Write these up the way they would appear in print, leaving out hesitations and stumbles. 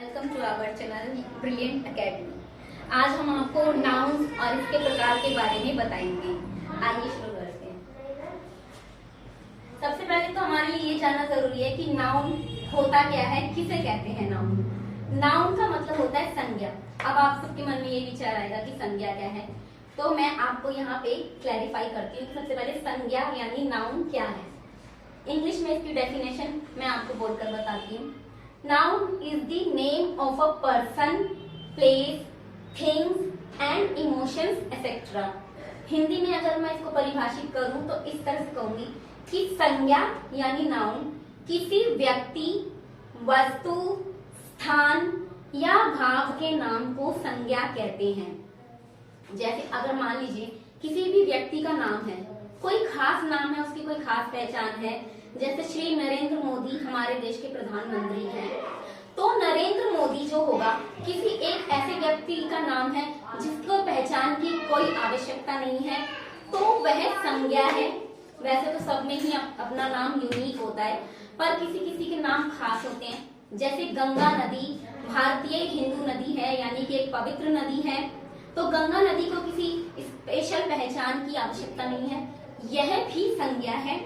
Welcome to our channel brilliant academy. आज हम आपको नाउन्स और इसके प्रकार के बारे में बताएंगे। आइए शुरू करते हैं। सबसे पहले तो हमारे लिए ये जानना जरूरी है कि नाउन होता क्या है, किसे कहते हैं नाउन। नाउन का मतलब होता है संज्ञा। अब आप सबके मन में ये विचार आएगा कि संज्ञा क्या है, तो मैं आपको यहाँ पे क्लैरिफाई करती हूँ। सबसे पहले संज्ञा यानी नाउन क्या है। इंग्लिश में इसकी डेफिनेशन मैं आपको बोलकर बताती हूँ। Noun is the name of a person, place, things and emotions etc. Hindi में अगर मैं इसको परिभाषित करूं तो इस तरह से कहूंगी कि संज्ञा यानी नाउन किसी व्यक्ति, वस्तु, स्थान या भाव के नाम को संज्ञा कहते हैं। जैसे अगर मान लीजिए किसी भी व्यक्ति का नाम है, कोई खास नाम है, उसकी कोई खास पहचान है, जैसे श्री नरेंद्र मोदी हमारे देश के प्रधानमंत्री हैं, तो नरेंद्र मोदी जो होगा किसी एक ऐसे व्यक्ति का नाम है जिसको पहचान की कोई आवश्यकता नहीं है, तो वह संज्ञा है। वैसे तो सब में ही अपना नाम यूनिक होता है, पर किसी किसी के नाम खास होते हैं। जैसे गंगा नदी भारतीय हिंदू नदी है, यानी कि एक पवित्र नदी है, तो गंगा नदी को किसी स्पेशल पहचान की आवश्यकता नहीं है, यह भी संज्ञा है।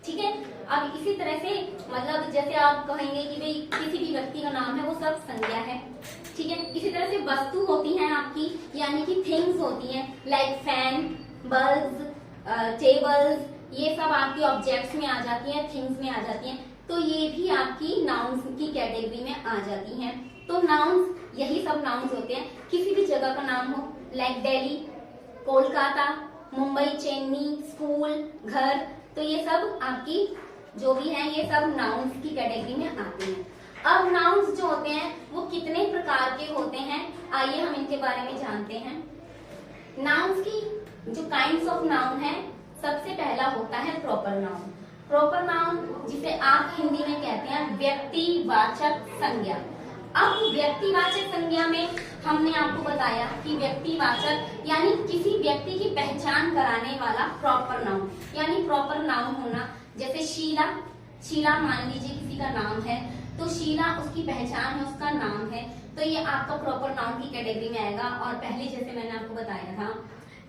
ठीक है। अब इसी तरह से मतलब जैसे आप कहेंगे कि भाई किसी भी व्यक्ति का नाम है, वो सब संज्ञा है। ठीक है। इसी तरह से वस्तु होती हैं आपकी, यानी कि थिंग्स होती हैं, लाइक फैन, बल्ब, टेबल्स, ये सब आपकी ऑब्जेक्ट्स में आ जाती हैं, थिंग्स में आ जाती हैं, तो ये भी आपकी नाउन्स की कैटेगरी में आ जाती हैं। तो नाउन्स यही सब नाउन्स होते हैं। किसी भी जगह का नाम हो, लाइक दिल्ली, कोलकाता, मुंबई, चेन्नई, स्कूल, घर, तो ये सब आपकी जो भी है ये सब नाउन्स की कैटेगरी में आते हैं। अब नाउन्स जो होते हैं वो कितने प्रकार के होते हैं, आइए हम इनके बारे में जानते हैं। नाउन्स की जो काइंड्स ऑफ नाउन है, सबसे पहला होता है प्रॉपर नाउन। प्रॉपर नाउन जिसे आप हिंदी में कहते हैं व्यक्तिवाचक संज्ञा। अब व्यक्तिवाचक संज्ञा में हमने आपको बताया कि व्यक्तिवाचक यानी किसी व्यक्ति की पहचान कराने वाला प्रॉपर नाउन, यानी प्रॉपर नाउन होना। जैसे शीला, शीला मान लीजिए किसी का नाम है, तो शीला उसकी पहचान है, उसका नाम है, तो ये आपका प्रॉपर नाउन की कैटेगरी में आएगा। और पहले जैसे मैंने आपको बताया था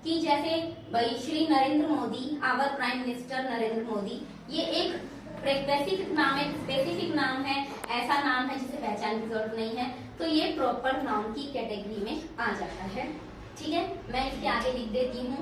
कि जैसे भाई Shri Narendra Modi, our prime minister Narendra Modi, ये एक स्पेसिफिक नाम है, स्पेसिफिक नाम है, ऐसा नाम है जिसे पहचान की जरूरत नहीं है, तो ये प्रॉपर नाउन की कैटेगरी में आ जाता है। ठीक है। मैं इसके आगे लिख देती हूँ।